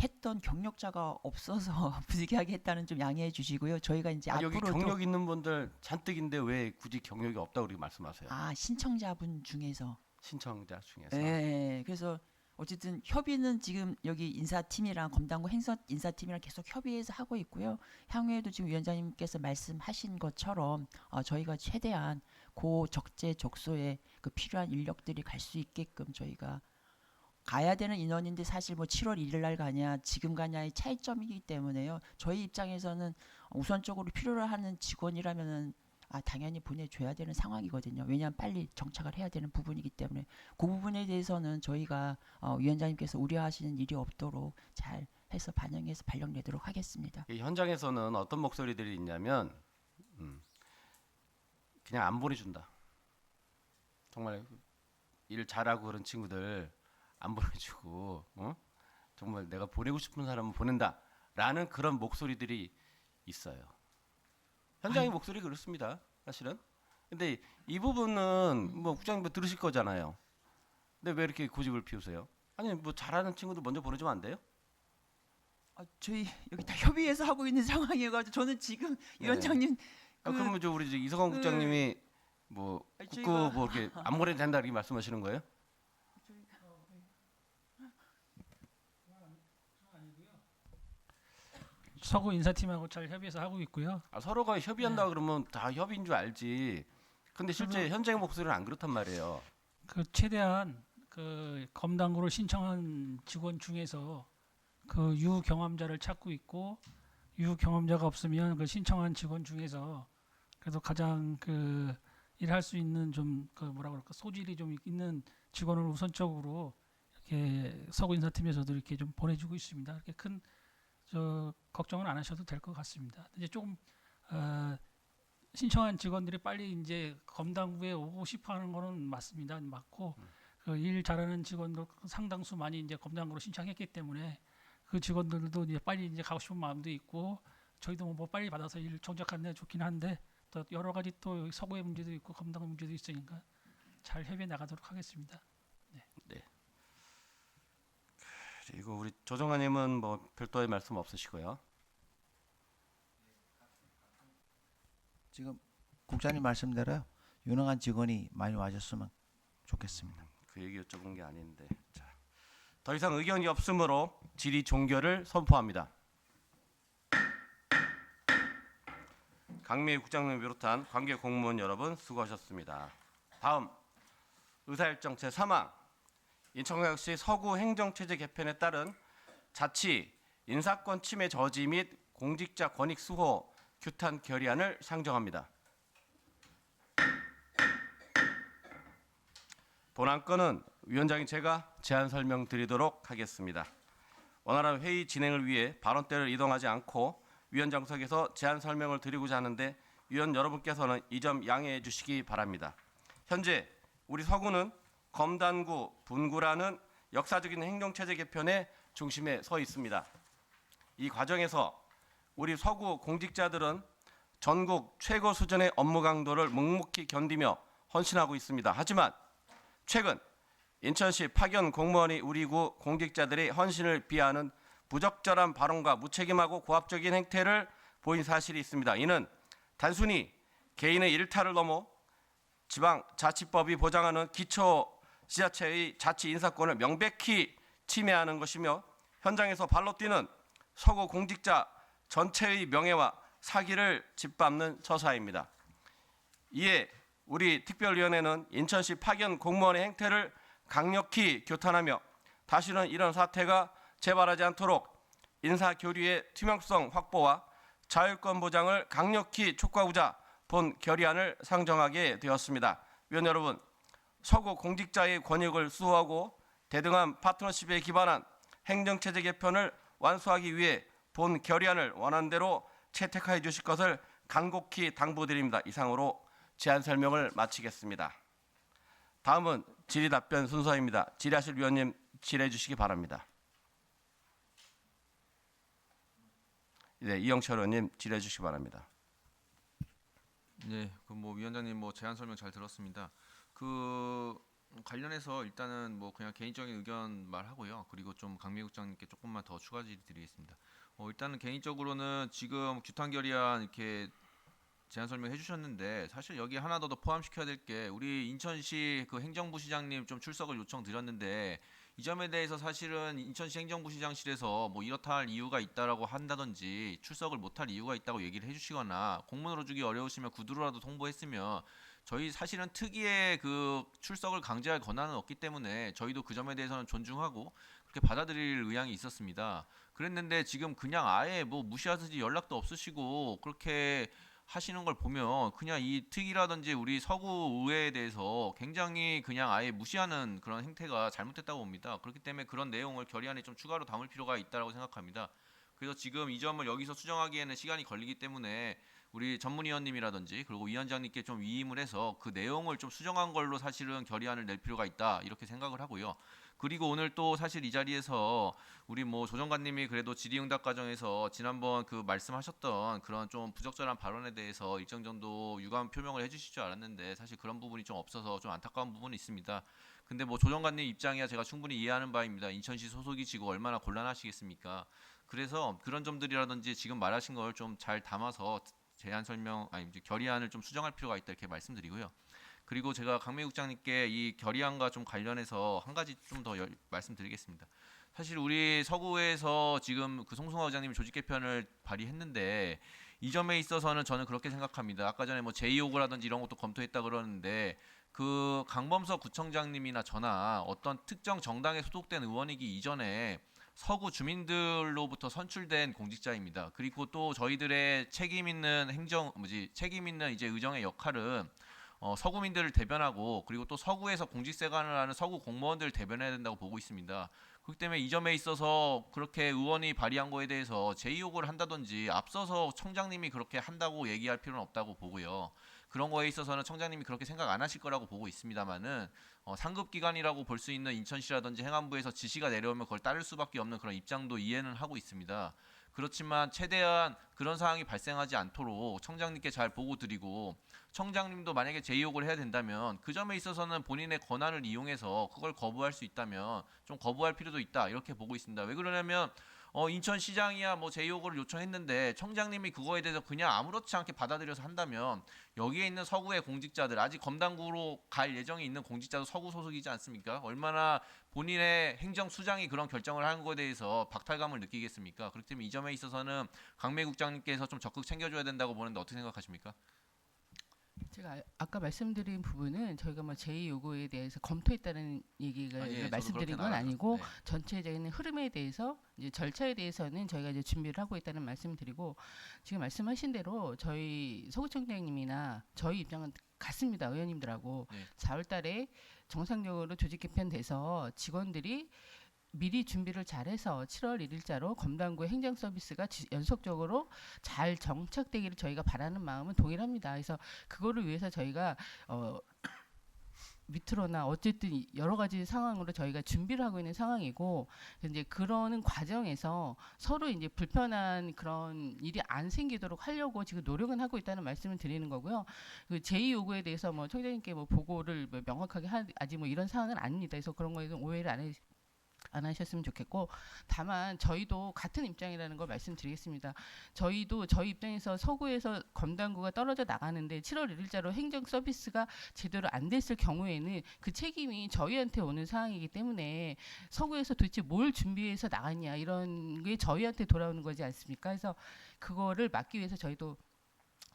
했던 경력자가 없어서 부득이하게 했다는 좀 양해해 주시고요. 저희가 이제 여기 앞으로도 경력 있는 분들 잔뜩인데 왜 굳이 경력이 없다고 그렇게 말씀하세요? 신청자분 중에서 신청자 중에서. 예, 그래서 어쨌든 협의는 지금 여기 인사팀이랑 검단구 행사 인사팀이랑 계속 협의해서 하고 있고요. 향후에도 지금 위원장님께서 말씀하신 것처럼 저희가 최대한 고 적재적소에 그 필요한 인력들이 갈 수 있게끔 저희가 가야 되는 인원인데 사실 뭐 7월 1일 날 가냐 지금 가냐의 차이점이기 때문에요. 저희 입장에서는 우선적으로 필요로 하는 직원이라면은 당연히 보내줘야 되는 상황이거든요. 왜냐하면 빨리 정착을 해야 되는 부분이기 때문에 그 부분에 대해서는 저희가 위원장님께서 우려하시는 일이 없도록 잘 해서 반영해서 발령 내도록 하겠습니다. 이 현장에서는 어떤 목소리들이 있냐면 그냥 안 보내준다. 정말 일 잘하고 그런 친구들 안 보내주고 정말 내가 보내고 싶은 사람은 보낸다라는 그런 목소리들이 있어요. 현장의 목소리 그렇습니다. 사실은. 근데 이 부분은 뭐 국장님도 들으실 거잖아요. 근데 왜 이렇게 고집을 피우세요? 아니 뭐 잘하는 친구들 먼저 보내주면 안 돼요? 저희 여기 다 협의해서 하고 있는 상황이어가지고 저는 지금 위원장님 그러면 우리 이제 이성환 국장님이 뭐 국구 뭐 이렇게 안 보내도 된다 이렇게 말씀하시는 거예요? 서구 인사팀하고 잘 협의해서 하고 있고요. 서로가 협의한다 그러면 다 협의인 줄 알지. 근데 실제 현장의 목소리는 안 그렇단 말이에요. 그 최대한 그 검당구를 신청한 직원 중에서 그 유경험자를 찾고 있고 유경험자가 없으면 그 신청한 직원 중에서 그래도 가장 그 일할 수 있는 좀 그 뭐라 그럴까 소질이 좀 있는 직원을 우선적으로 이렇게 서구 인사팀에서도 이렇게 좀 보내주고 있습니다. 이렇게 큰 저 걱정은 안 하셔도 될 것 같습니다. 이제 조금 신청한 직원들이 빨리 이제 검당구에 오고 싶어하는 거는 맞습니다. 맞고 그 일 잘하는 직원들 상당수 많이 이제 검당구로 신청했기 때문에 그 직원들도 이제 빨리 이제 가고 싶은 마음도 있고 저희도 뭐 빨리 받아서 일 정착하는 데 좋긴 한데 또 여러 가지 또 서구의 문제도 있고 검당 문제도 있으니까 잘 협의해 나가도록 하겠습니다. 그리고 우리 조정관님은 뭐 별도의 말씀 없으시고요. 지금 국장님 말씀대로 유능한 직원이 많이 와줬으면 좋겠습니다. 그 얘기 여쭤본 게 아닌데. 자, 더 이상 의견이 없으므로 질의 종결을 선포합니다. 강미애 국장님 비롯한 관계 공무원 여러분 수고하셨습니다. 다음 의사일정 제3항 인천광역시 서구 행정체제 개편에 따른 자치 인사권 침해 저지 및 공직자 권익 수호 규탄 결의안을 상정합니다. 본 안건은 위원장인 제가 제안 설명드리도록 하겠습니다. 원활한 회의 진행을 위해 발언대를 이동하지 않고 위원장석에서 제안 설명을 드리고자 하는데 위원 여러분께서는 이 점 양해해 주시기 바랍니다. 현재 우리 서구는 검단구, 분구라는 역사적인 행정체제 개편의 중심에 서 있습니다. 이 과정에서 우리 서구 공직자들은 전국 최고 수준의 업무 강도를 묵묵히 견디며 헌신하고 있습니다. 하지만 최근 인천시 파견 공무원이 우리 구 공직자들의 헌신을 비하하는 부적절한 발언과 무책임하고 고압적인 행태를 보인 사실이 있습니다. 이는 단순히 개인의 일탈을 넘어 지방자치법이 보장하는 기초 지자체의 자치 인사권을 명백히 침해하는 것이며 현장에서 발로 뛰는 서구 공직자 전체의 명예와 사기를 짓밟는 처사입니다. 이에 우리 특별위원회는 인천시 파견 공무원의 행태를 강력히 규탄하며 다시는 이런 사태가 재발하지 않도록 인사교류의 투명성 확보와 자율권 보장을 강력히 촉구하고자 본 결의안을 상정하게 되었습니다. 위원 여러분, 서구 공직자의 권익을 수호하고 대등한 파트너십에 기반한 행정체제 개편을 완수하기 위해 본 결의안을 원안대로 채택하여 주실 것을 간곡히 당부드립니다. 이상으로 제안 설명을 마치겠습니다. 다음은 질의 답변 순서입니다. 질의하실 위원님 질의해 주시기 바랍니다. 네, 이영철 의원님 질의해 주시기 바랍니다. 네, 그 뭐 위원장님 뭐 제안 설명 잘 들었습니다. 그 관련해서 일단은 뭐 그냥 개인적인 의견 말하고요. 그리고 좀 강미애 국장님께 조금만 더 추가 질의 드리겠습니다. 일단은 개인적으로는 지금 규탄 결의안 이렇게 제안 설명해 주셨는데 사실 여기 하나 더 포함시켜야 될 게 우리 인천시 그 행정부 시장님 좀 출석을 요청드렸는데 이 점에 대해서 사실은 인천시 행정부 시장실에서 뭐 이렇다 할 이유가 있다라고 한다든지 출석을 못할 이유가 있다고 얘기를 해주시거나 공문으로 주기 어려우시면 구두로라도 통보했으면 저희 사실은 특이의 그 출석을 강제할 권한은 없기 때문에 저희도 그 점에 대해서는 존중하고 그렇게 받아들일 의향이 있었습니다. 그랬는데 지금 그냥 아예 뭐 무시하듯이 연락도 없으시고 그렇게 하시는 걸 보면 그냥 이 특이라든지 우리 서구 의회에 대해서 굉장히 그냥 아예 무시하는 그런 행태가 잘못됐다고 봅니다. 그렇기 때문에 그런 내용을 결의안에 좀 추가로 담을 필요가 있다고 생각합니다. 그래서 지금 이 점을 여기서 수정하기에는 시간이 걸리기 때문에 우리 전문위원님이라든지 그리고 위원장님께 좀 위임을 해서 그 내용을 좀 수정한 걸로 사실은 결의안을 낼 필요가 있다 이렇게 생각을 하고요. 그리고 오늘 또 사실 이 자리에서 우리 뭐 조정관님이 그래도 질의응답 과정에서 지난번 그 말씀하셨던 그런 좀 부적절한 발언에 대해서 일정 정도 유감 표명을 해주실 줄 알았는데 사실 그런 부분이 좀 없어서 좀 안타까운 부분이 있습니다. 근데 뭐 조정관님 입장이야 제가 충분히 이해하는 바입니다. 인천시 소속이시고 얼마나 곤란하시겠습니까? 그래서 그런 점들이라든지 지금 말하신 걸 좀 잘 담아서 제안 설명 이제 결의안을 좀 수정할 필요가 있다 이렇게 말씀드리고요. 그리고 제가 강미애 국장님께 이 결의안과 좀 관련해서 한 가지 좀 더 말씀드리겠습니다. 사실 우리 서구에서 지금 그 송승화 의장님이 조직 개편을 발의했는데 이 점에 있어서는 저는 그렇게 생각합니다. 아까 전에 뭐 제2호구라든지 이런 것도 검토했다 그러는데 그 강범석 구청장님이나 저나 어떤 특정 정당에 소속된 의원이기 이전에 서구 주민들로부터 선출된 공직자입니다. 그리고 또 저희들의 책임 있는 책임 있는 이제 의정의 역할은 서구민들을 대변하고 그리고 또 서구에서 공직생활을 하는 서구 공무원들을 대변해야 된다고 보고 있습니다. 그렇기 때문에 이 점에 있어서 그렇게 의원이 발의한 거에 대해서 제의요구를 한다든지 앞서서 청장님이 그렇게 한다고 얘기할 필요는 없다고 보고요. 그런 거에 있어서는 청장님이 그렇게 생각 안 하실 거라고 보고 있습니다만은 상급 기관이라고 볼 수 있는 인천시라든지 행안부에서 지시가 내려오면 그걸 따를 수밖에 없는 그런 입장도 이해는 하고 있습니다. 그렇지만 최대한 그런 상황이 발생하지 않도록 청장님께 잘 보고 드리고 청장님도 만약에 제의요구를 해야 된다면 그 점에 있어서는 본인의 권한을 이용해서 그걸 거부할 수 있다면 좀 거부할 필요도 있다 이렇게 보고 있습니다. 왜 그러냐면 인천시장이야 뭐 제의요구를 요청했는데 청장님이 그거에 대해서 그냥 아무렇지 않게 받아들여서 한다면 여기에 있는 서구의 공직자들 아직 검단구로 갈 예정이 있는 공직자도 서구 소속이지 않습니까? 얼마나 본인의 행정수장이 그런 결정을 하는 것에 대해서 박탈감을 느끼겠습니까? 그렇기 때문에 이 점에 있어서는 강매 국장님께서 좀 적극 챙겨줘야 된다고 보는데 어떻게 생각하십니까? 제가 아까 말씀드린 부분은 저희가 뭐 제의 요구에 대해서 검토했다는 얘기가 예, 저도 말씀드린 그렇게 건 아니고 네. 전체적인 흐름에 대해서 이제 절차에 대해서는 저희가 이제 준비를 하고 있다는 말씀드리고 지금 말씀하신 대로 저희 서구청장님이나 저희 입장은 같습니다. 의원님들하고 네. 4월달에 정상적으로 조직 개편돼서 직원들이 미리 준비를 잘해서 7월 1일자로 검단구 행정 서비스가 연속적으로 잘 정착되기를 저희가 바라는 마음은 동일합니다. 그래서 그거를 위해서 저희가 밑으로나 어쨌든 여러 가지 상황으로 저희가 준비를 하고 있는 상황이고 이제 그러는 과정에서 서로 이제 불편한 그런 일이 안 생기도록 하려고 지금 노력은 하고 있다는 말씀을 드리는 거고요. 그 제의 요구에 대해서 뭐 청장님께 뭐 보고를 뭐 명확하게 아직 뭐 이런 상황은 아닙니다. 그래서 그런 거에 대해서 오해를 안 하셨으면 좋겠고 다만 저희도 같은 입장이라는 걸 말씀드리겠습니다. 저희도 저희 입장에서 서구에서 검단구가 떨어져 나가는데 7월 1일자로 행정 서비스가 제대로 안 됐을 경우에는 그 책임이 저희한테 오는 상황이기 때문에 서구에서 도대체 뭘 준비해서 나갔냐 이런 게 저희한테 돌아오는 거지 않습니까? 그래서 그거를 막기 위해서 저희도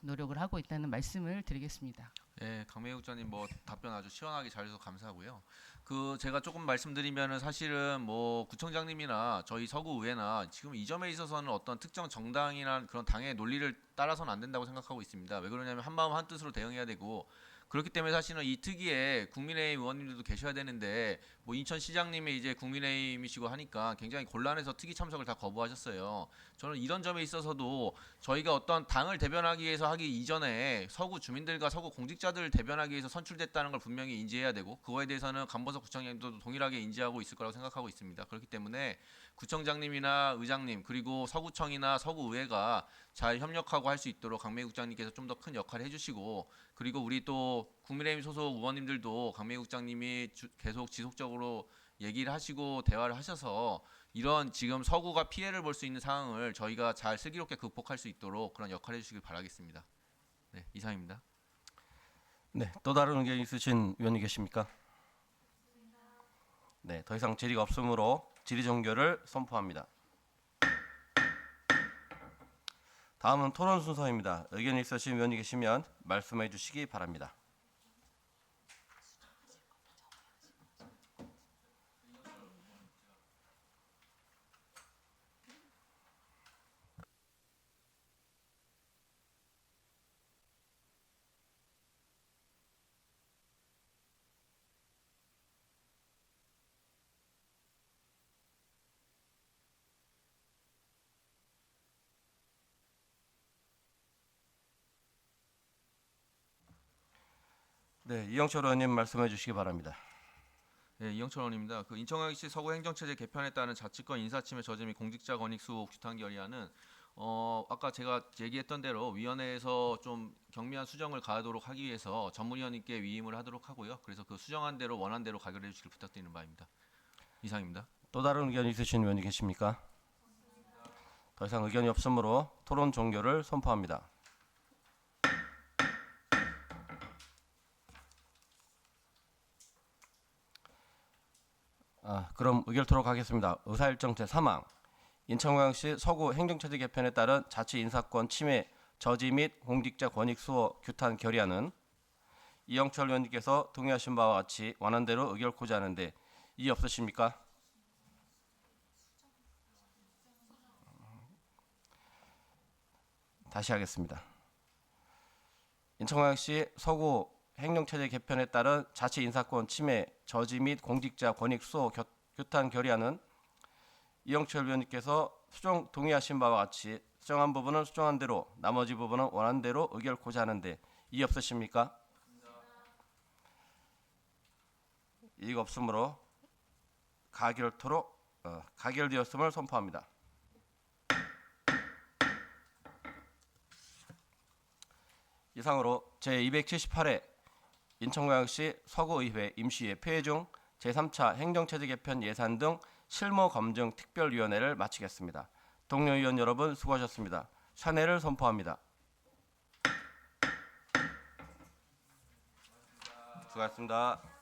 노력을 하고 있다는 말씀을 드리겠습니다. 네, 강명희 국장님 뭐 답변 아주 시원하게 잘해서 감사하고요. 그 제가 조금 말씀드리면은 사실은 뭐 구청장님이나 저희 서구의회나 지금 이 점에 있어서는 어떤 특정 정당이나 그런 당의 논리를 따라서는 안 된다고 생각하고 있습니다. 왜 그러냐면 한마음 한뜻으로 대응해야 되고 그렇기 때문에 사실은 이 특위에 국민의힘 의원님들도 계셔야 되는데 뭐 인천시장님이 이제 국민의힘이시고 하니까 굉장히 곤란해서 특위 참석을 다 거부하셨어요. 저는 이런 점에 있어서도 저희가 어떤 당을 대변하기 위해서 하기 이전에 서구 주민들과 서구 공직자들을 대변하기 위해서 선출됐다는 걸 분명히 인지해야 되고 그거에 대해서는 강범석 구청장님도 동일하게 인지하고 있을 거라고 생각하고 있습니다. 그렇기 때문에 구청장님이나 의장님 그리고 서구청이나 서구의회가 잘 협력하고 할 수 있도록 강명희 국장님께서 좀 더 큰 역할을 해주시고 그리고 우리 또 국민의힘 소속 의원님들도 강명희 국장님이 계속 지속적으로 얘기를 하시고 대화를 하셔서 이런 지금 서구가 피해를 볼 수 있는 상황을 저희가 잘 슬기롭게 극복할 수 있도록 그런 역할을 해주시길 바라겠습니다. 네, 이상입니다. 네, 또 다른 의견 있으신 의원님 계십니까? 네, 더 이상 질의가 없으므로 질의 종결을 선포합니다. 다음은 토론 순서입니다. 의견 있으신 의원이 계시면 말씀해 주시기 바랍니다. 네, 이영철 의원님 말씀해 주시기 바랍니다. 네, 이영철 의원입니다. 그 인천광역시 서구 행정체제 개편에 따른 자치권 인사침해 저지 및 공직자 권익 수호 규탄 결의안은 아까 제가 얘기했던 대로 위원회에서 좀 경미한 수정을 가하도록 하기 위해서 전문위원님께 위임을 하도록 하고요. 그래서 그 수정한 대로 원한 대로 가결해 주시길 부탁드리는 바입니다. 이상입니다. 또 다른 의견 있으신 의원이 계십니까? 더 이상 의견이 없으므로 토론 종결을 선포합니다. 그럼 의결토록 하겠습니다. 의사일정 제3항 인천광역시 서구 행정체제 개편에 따른 자치 인사권 침해 저지 및 공직자 권익 수호 규탄 결의안은 이영철 의원님께서 동의하신 바와 같이 원안대로 의결코자 하는데 이의 없으십니까? 다시 하겠습니다. 인천광역시 서구 행정체제 개편에 따른 자치 인사권 침해, 저지 및 공직자 권익 수호 규탄 결의안은 이영철 의원님께서 수정 동의하신 바와 같이 수정한 부분은 수정한 대로, 나머지 부분은 원한 대로 의결코자 하는데 이의 없으십니까? 이의가 없으므로 가결되었음을 선포합니다. 이상으로 제278회 인천광역시 서구의회 임시회 폐회 중 제3차 행정체제 개편 예산 등 실무 검증 특별위원회를 마치겠습니다. 동료 의원 여러분 수고하셨습니다. 사내를 선포합니다. 수고하셨습니다.